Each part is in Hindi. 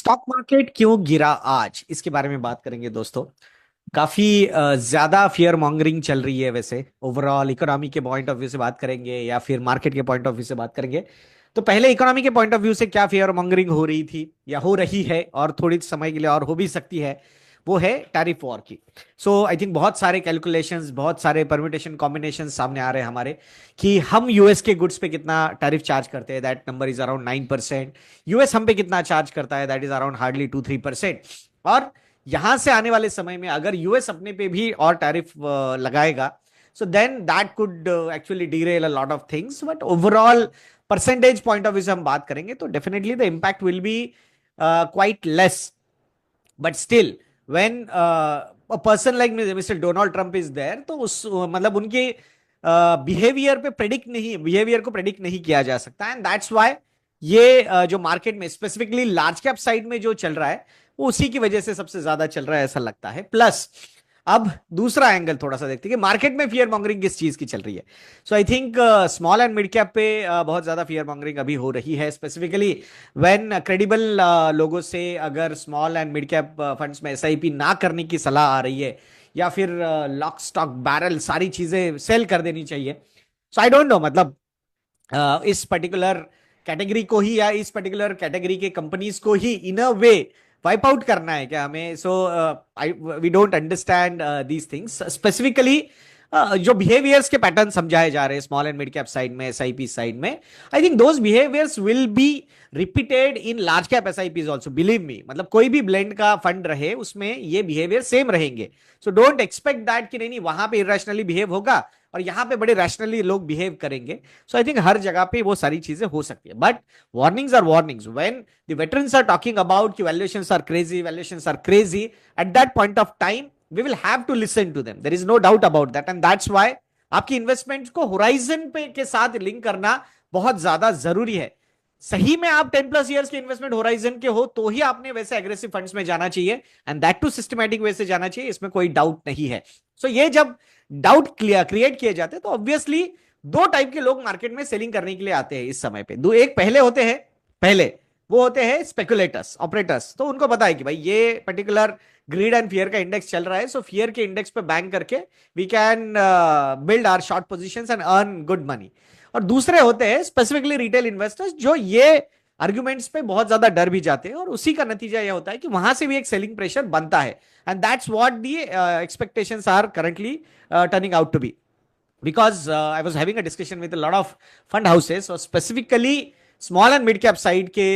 स्टॉक मार्केट क्यों गिरा आज, इसके बारे में बात करेंगे दोस्तों। काफी ज्यादा फियर मॉन्गरिंग चल रही है। वैसे ओवरऑल इकोनॉमी के पॉइंट ऑफ व्यू से बात करेंगे या फिर मार्केट के पॉइंट ऑफ व्यू से बात करेंगे। तो पहले इकोनॉमी के पॉइंट ऑफ व्यू से क्या फियर मॉन्गरिंग हो रही थी या हो रही है और थोड़ी समय के लिए और हो भी सकती है, वो है टैरिफ वॉर की। सो आई थिंक बहुत सारे कैलकुलेशंस, बहुत सारे परम्यूटेशन कॉम्बिनेशन सामने आ रहे हैं हमारे कि हम यूएस के गुड्स पे कितना टैरिफ चार्ज करते हैं। That number is around 9%। US हम पे कितना चार्ज करता है, दैट इज अराउंड हार्डली 2-3%। और यहां से आने वाले समय में अगर यूएस अपने पे भी और टैरिफ लगाएगा, so then that could actually derail a lot of things. But overall percentage point of view से हम बात करेंगे तो definitely the impact will be quite less. But still when a person like mister Donald Trump is there, तो उस मतलब उनके बिहेवियर को प्रेडिक्ट नहीं किया जा सकता। एंड दैट्स व्हाई ये जो मार्केट में स्पेसिफिकली लार्ज कैप साइड में जो चल रहा है, वो उसी की वजह से सबसे ज्यादा चल रहा है ऐसा लगता है। प्लस अब दूसरा एंगल थोड़ा सा देखते हैं कि मार्केट में फियर मॉन्गरिंग किस चीज की चल रही है। So I think small and mid cap पे बहुत ज्यादा फियर मॉन्गरिंग अभी हो रही है, स्पेसिफिकली व्हेन क्रेडिबल लोगों से अगर small and mid cap funds में एसआईपी ना करने की सलाह आ रही है या फिर लॉक स्टॉक बैरल सारी चीजें सेल कर देनी चाहिए। सो आई डोंट नो, मतलब इस पर्टिकुलर कैटेगरी को ही या इस पर्टिकुलर कैटेगरी के कंपनीज को ही इन अ वे वाइप आउट करना है क्या हमें। So I we don't understand these things specifically. जो बिहेवियर्स के पैटर्न समझाए जा रहे हैं small and mid cap side में, एसआईपी साइड में, I think those behaviours will be repeated in large cap SIPs also, believe me. मतलब कोई भी ब्लेंड का फंड रहे उसमें ये बिहेवियर सेम रहेंगे। सो डोंट एक्सपेक्ट दैट कि नहीं वहां पे इरेशनली बिहेव होगा और यहां पे बड़े रैशनली लोग बिहेव करेंगे। सो आई थिंक हर जगह पे वो सारी चीजें हो सकती है। But warnings are warnings. When the veterans are talking about कि valuations are crazy, valuations are crazy, at that point of time we will have to listen to them. There is no doubt about that. And that's why आपकी इन्वेस्टमेंट को होराइजन पे के साथ लिंक करना बहुत ज्यादा जरूरी है। सही में आप 10+ ईयर्स के इन्वेस्टमेंट होराइजन के हो तो ही आपने वैसे एग्रेसिव फंड्स में जाना चाहिए, and that too systematic way से जाना चाहिए, इसमें कोई डाउट नहीं है। सो ये जब डाउट क्रिएट किए जाते हैं तो ऑब्वियसली दो टाइप के लोग मार्केट में सेलिंग करने के लिए आते हैं इस समय पे। दो एक पहले होते हैं, पहले वो होते हैं स्पेकुलेटर्स, ऑपरेटर्स। तो उनको पता है कि भाई ये पर्टिकुलर ग्रीड एंड फियर का इंडेक्स चल रहा है, सो फियर के इंडेक्स पे बैंक करके we can build our short positions and earn good money. और दूसरे होते हैं स्पेसिफिकली रिटेल इन्वेस्टर्स, जो ये आर्ग्यूमेंट्स पे बहुत ज्यादा डर भी जाते हैं और उसी का नतीजा यह होता है कि वहां से भी एक सेलिंग प्रेशर बनता है। And that's what the expectations are currently turning out to be. Because I was having a discussion with a lot of fund houses, और specifically small and mid cap side के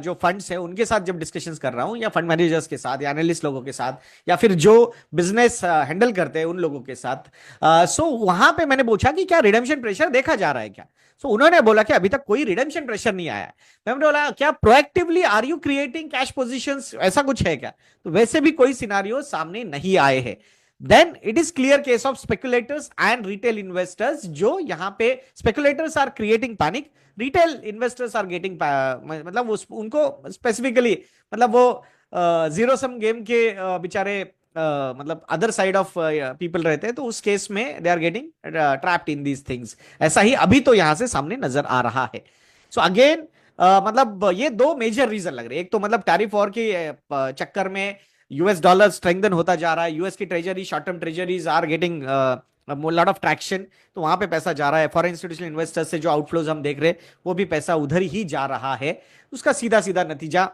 जो फंड्स है उनके साथ जब डिस्कशंस कर रहा हूं, या फंड मैनेजर्स के साथ, या एनालिस्ट लोगों के साथ, या फिर जो बिजनेस हैंडल करते हैं उन लोगों के साथ। सो वहां पे मैंने पूछा कि क्या रिडेम्पशन प्रेशर देखा जा रहा है क्या। सो उन्होंने बोला कि अभी तक कोई रिडेम्पशन प्रेशर नहीं आया है। मैंने बोला क्या proactively are you creating cash positions, ऐसा कुछ है क्या। तो वैसे भी कोई सिनारियो सामने नहीं आए हैं। then it is clear case of speculators and retail investors, जो यहां पे speculators are creating panic, retail investors are getting मतलब उनको स्पेसिफिकली मतलब वो जीरो सम गेम के बेचारे मतलब अदर साइड ऑफ पीपल रहते हैं, तो उस केस में they are getting trapped in these things. ऐसा ही अभी तो यहां से सामने नजर आ रहा है। सो अगेन मतलब ये दो मेजर रीजन लग रहे हैं। एक तो मतलब टैरिफ वॉर के चक्कर में यूएस डॉलर स्ट्रेंथन होता जा रहा है, यूएस की treasury, short term treasuries are getting lot of traction, तो वहां पे पैसा जा रहा है। फॉरेन इंस्टीट्यूशनल इन्वेस्टर्स से जो आउटफ्लोज हम देख रहे हैं वो भी पैसा उधर ही जा रहा है। उसका सीधा सीधा नतीजा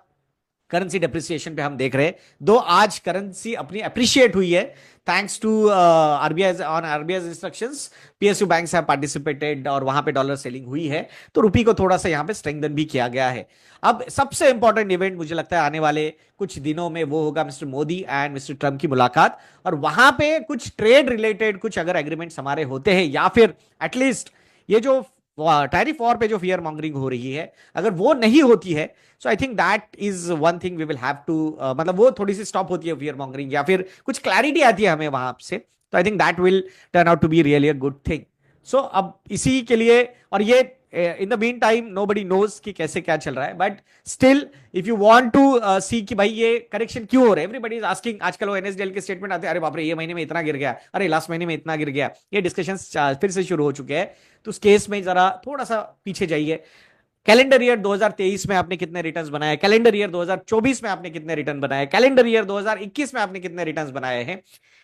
करेंसी डेप्रिसिएशन पे हम देख रहे हैं। दो आज करेंसी अपनी अप्रिशिएट हुई है thanks to RBI, on RBI instructions PSU banks have participated और वहां पे डॉलर सेलिंग हुई है, तो रुपी को थोड़ा सा यहां पे स्ट्रेंथन भी किया गया है। अब सबसे इंपॉर्टेंट इवेंट मुझे लगता है आने वाले कुछ दिनों में वो होगा mister Modi and mister Trump की मुलाकात, और वहां पे कुछ ट्रेड रिलेटेड कुछ अगर एग्रीमेंट्स हमारे होते हैं, या फिर एटलीस्ट ये जो टैरिफ वॉर पे जो फियर मॉन्गरिंग हो रही है अगर वो नहीं होती है, so I think that is one thing we will have to, मतलब वो थोड़ी सी स्टॉप होती है फियर मॉन्गरिंग, या फिर कुछ क्लैरिटी आती है हमें वहां से, तो I think that will turn out to be really a good thing. So अब इसी के लिए, और ये in the meantime nobody knows कि कैसे क्या चल रहा है, but still if you want to see कि भाई ये करेक्शन क्यों हो रहा है, एवरीबडी इज आस्किंग। आजकल वो एनएसडीएल के स्टेटमेंट आते हैं, अरे बाप रे ये महीने में इतना गिर गया, अरे लास्ट महीने में इतना गिर गया, ये डिस्कशंस फिर से शुरू हो चुके हैं। तो उस केस में जरा थोड़ा सा पीछे जाइए। कैलेंडर ईयर 2023 में आपने कितने रिटर्न्स बनाए, कैलेंडर ईयर 2024 में आपने कितने रिटर्न बनाए, कैलेंडर ईयर 2021 में आपने कितने रिटर्न्स बनाए हैं,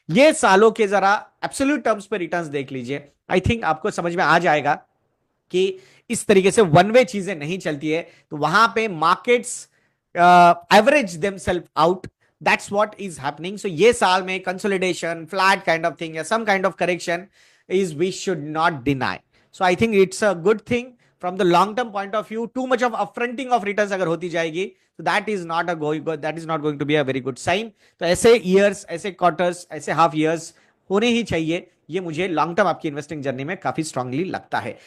ये सालों के जरा एब्सोल्यूट टर्म्स पे रिटर्न्स देख लीजिए। आई थिंक आपको समझ में आ जाएगा कि इस तरीके से वन वे चीजें नहीं चलती है, तो वहां पे markets average themselves out, that's what is happening. So ये साल में consolidation, flat kind of thing या some kind of correction is we should not deny. So I think it's a good thing from the long term point of view. Too much of upfronting of returns अगर होती जाएगी तो that is not going to be a very good sign. तो ऐसे ईयर्स, ऐसे क्वार्टर्स, ऐसे हाफ ईयर्स होने ही चाहिए, ये मुझे लॉन्ग टर्म आपकी इन्वेस्टिंग जर्नी में काफी स्ट्रांगली लगता है।